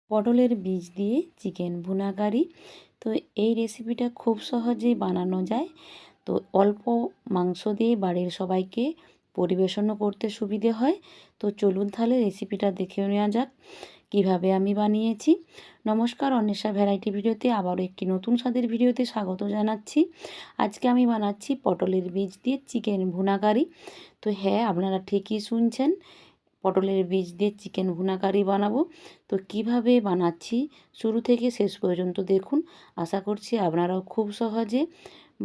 পটলের বীজ দিয়ে চিকেন ভুনা কারি। তো এই রেসিপিটা খুব সহজেই বানানো যায়। তো অল্প মাংস দিয়ে বাড়ির সবাইকে পরিবেশনও করতে সুবিধে হয়। তো চলুন তাহলে রেসিপিটা দেখে নেওয়া যাক কিভাবে আমি বানিয়েছি। নমস্কার, অন্বেষা ভ্যারাইটি ভিডিওতে আবারও একটি নতুন স্বাদের ভিডিওতে স্বাগত জানাচ্ছি। আজকে আমি বানাচ্ছি পটলের বীজ দিয়ে চিকেন ভুনা কারি। তো হ্যাঁ, আপনারা ঠিকই শুনছেন, পটলের বীজ দিয়ে চিকেন ভুনা কারি বানাবো। তো কিভাবে বানাচ্ছি শুরু থেকে শেষ পর্যন্ত দেখুন। আশা করছি আপনারাও খুব সহজে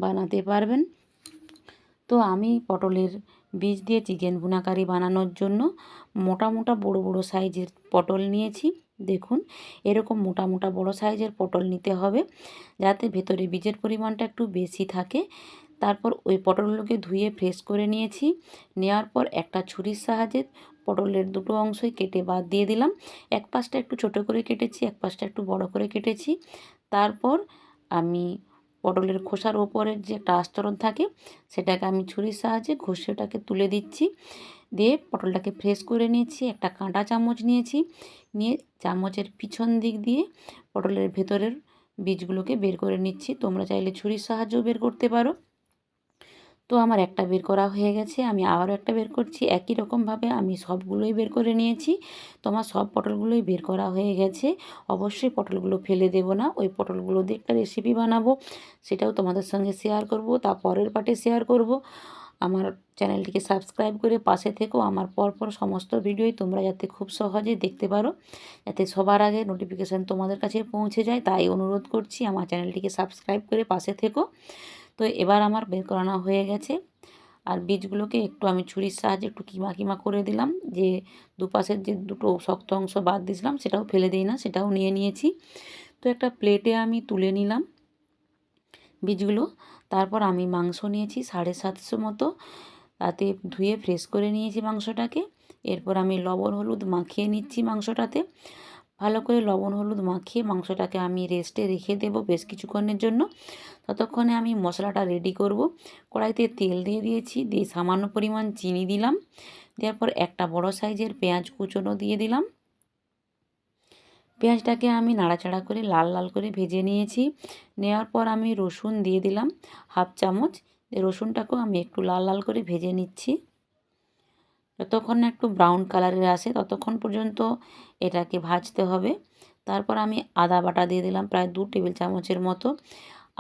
বানাতে পারবেন। তো আমি পটলের বীজ দিয়ে চিকেন ভুনা কারি বানানোর জন্য মোটা মোটা বড় বড় সাইজের পটল নিয়েছি। দেখুন, এরকম মোটা মোটা বড় সাইজের পটল নিতে হবে, যাতে ভেতরে বীজের পরিমাণটা একটু বেশি থাকে। তারপর ওই পটলগুলোকে ধুয়ে ফ্রেশ করে নিয়েছি। নেওয়ার পর একটা ছুরির সাহায্যে পটলের দুটো অংশই কেটে বাদ দিয়ে দিলাম। এক পাশটা একটু ছোটো করে কেটেছি, এক পাশটা একটু বড় করে কেটেছি। তারপর আমি পটলের খোসার ওপরের যে একটা আস্তরণ থাকে, সেটাকে আমি ছুরির সাহায্যে ঘষে ওটাকে তুলে দিচ্ছি। দিয়ে পটলটাকে ফ্রেশ করে নিয়েছি। একটা কাঁটা চামচ নিয়েছি, নিয়ে চামচের পিছন দিক দিয়ে পটলের ভেতরের বীজগুলোকে বের করে নিচ্ছি। তোমরা চাইলে ছুরির সাহায্যেও বের করতে পারো। তো আমার একটা বের করা হয়ে গেছে, আমি আবারও একটা বের করছি। একই রকমভাবে আমি সবগুলোই বের করে নিয়েছি। তো আমার সব পটলগুলোই বের করা হয়ে গেছে। অবশ্যই পটলগুলো ফেলে দেব না, ওই পটলগুলো দিয়ে একটা রেসিপি বানাবো, সেটাও তোমাদের সঙ্গে শেয়ার করব, তা পরের পার্টে শেয়ার করব। আমার চ্যানেলটিকে সাবস্ক্রাইব করে পাশে থেকো। আমার পরপর সমস্ত ভিডিওই তোমরা যাতে খুব সহজে দেখতে পারো, যাতে সবার আগে নোটিফিকেশান তোমাদের কাছে পৌঁছে যায়, তাই অনুরোধ করছি আমার চ্যানেলটিকে সাবস্ক্রাইব করে পাশে থেকো। তো এবার আমার বের করানো হয়ে গেছে। আর বীজগুলোকে একটু আমি ছুরির সাহায্যে একটু কিমা কিমা করে দিলাম, যে দুপাশের যে দুটো শক্ত অংশ বাদ দিয়েছিলাম সেটাও ফেলে দিই না, সেটাও নিয়ে নিয়েছি। তো একটা প্লেটে আমি তুলে নিলাম বীজগুলো। তারপর আমি মাংস নিয়েছি 750 মতো, তাতে ধুয়ে ফ্রেশ করে নিয়েছি মাংসটাকে। এরপর আমি লবণ হলুদ মাখিয়ে নিচ্ছি মাংসটাতে। ভালো করে লবণ হলুদ মাখিয়ে মাংসটাকে আমি রেস্টে রেখে দেবো বেশ কিছুক্ষণের জন্য। ততক্ষণে আমি মশলাটা রেডি করব। কড়াইতে তেল দিয়ে দিয়েছি, দিয়ে সামান্য পরিমাণ চিনি দিলাম। দেওয়ার পর একটা বড় সাইজের পেঁয়াজ কুচোনো দিয়ে দিলাম। পেঁয়াজটাকে আমি নাড়াচাড়া করে লাল লাল করে ভেজে নিয়েছি। নেওয়ার পর আমি রসুন দিয়ে দিলাম হাফ চামচ। রসুনটাকেও আমি একটু লাল লাল করে ভেজে নিচ্ছি, যতক্ষণ না একটু ব্রাউন কালারের আসে ততক্ষণ পর্যন্ত এটাকে ভাজতে হবে। তারপর আমি আদা বাটা দিয়ে দিলাম প্রায় 2 টেবিল চামচের মতো।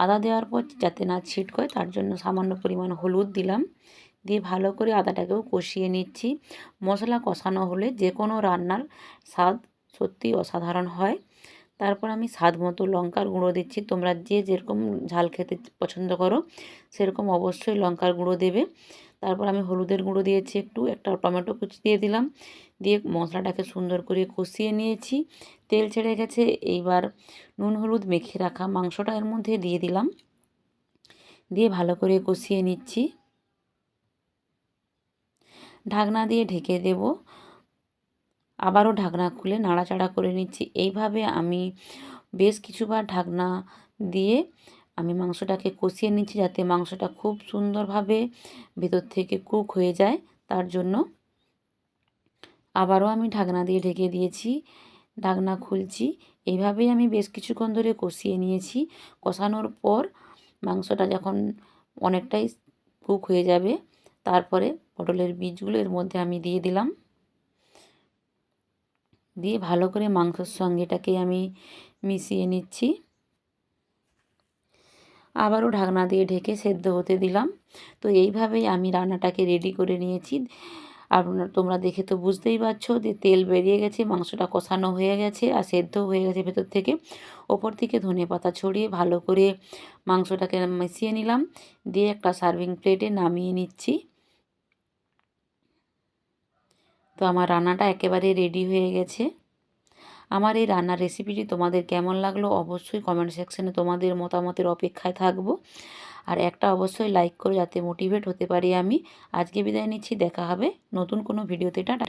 আদা দেওয়ার পর যাতে না ছিটকয় তার জন্য সামান্য পরিমাণ হলুদ দিলাম। দিয়ে ভালো করে আদাটাকেও কষিয়ে নিচ্ছি। মশলা কষানো হলে যে কোনো রান্নার স্বাদ সত্যি অসাধারণ হয়। তারপর আমি স্বাদ মতো লঙ্কার গুঁড়ো দিচ্ছি। তোমরা যে যেরকম ঝাল খেতে পছন্দ করো সেরকম অবশ্যই লঙ্কার গুঁড়ো দেবে। তারপর আমি হলুদের গুঁড়ো দিয়েছি একটু, একটা টমেটো কুচি দিয়ে দিলাম। দিয়ে মশলাটাকে সুন্দর করে কষিয়ে নিয়েছি। তেল ছেড়ে গেছে। এইবার নুন হলুদ মেখে রাখা মাংসটা এর মধ্যে দিয়ে দিলাম। দিয়ে ভালো করে কষিয়ে নিচ্ছি। ঢাকনা দিয়ে ঢেকে দেব। আবারও ঢাকনা খুলে নাড়াচাড়া করে নিচ্ছি। এইভাবে আমি বেশ কিছুবার ঢাকনা দিয়ে আমি মাংসটাকে কষিয়ে নিচ্ছি, যাতে মাংসটা খুব সুন্দরভাবে ভেতর থেকে কুক হয়ে যায়। তার জন্য আবারও আমি ঢাকনা দিয়ে ঢেকে দিয়েছি। ঢাকনা খুলছি। এইভাবেই আমি বেশ কিছুক্ষণ ধরে কষিয়ে নিয়েছি। কষানোর পর মাংসটা যখন অনেকটাই কুক হয়ে যাবে, তারপরে পটলের বীজগুলো এর মধ্যে আমি দিয়ে দিলাম। দিয়ে ভালো করে মাংসের সঙ্গে এটাকে আমি মিশিয়ে নিচ্ছি। আবারও ঢাকনা দিয়ে ঢেকে সেদ্ধ হতে দিলাম। তো এইভাবেই আমি রান্নাটাকে রেডি করে নিয়েছি। তোমরা দেখে তো বুঝতেই পারছো যে তেল বেরিয়ে গেছে, মাংসটা কষানো হয়ে গেছে আর সেদ্ধ হয়ে গেছে ভেতর থেকে। ওপর থেকে ধনেপাতা ছড়িয়ে ভালো করে মাংসটাকে মিশিয়ে নিলাম। দিয়ে একটা সার্ভিং প্লেটে নামিয়ে নিচ্ছি। তো আমার রান্নাটা একেবারে রেডি হয়ে গেছে। আমার এই রান্নার রেসিপিটি তোমাদের কেমন লাগলো অবশ্যই কমেন্ট সেকশানে তোমাদের মতামতের অপেক্ষায় থাকবো। আর একটা অবশ্যই লাইক করো, যাতে মোটিভেট হতে পারি আমি। আজকে বিদায় নিচ্ছি, দেখা হবে নতুন কোনো ভিডিওতে। টাটা।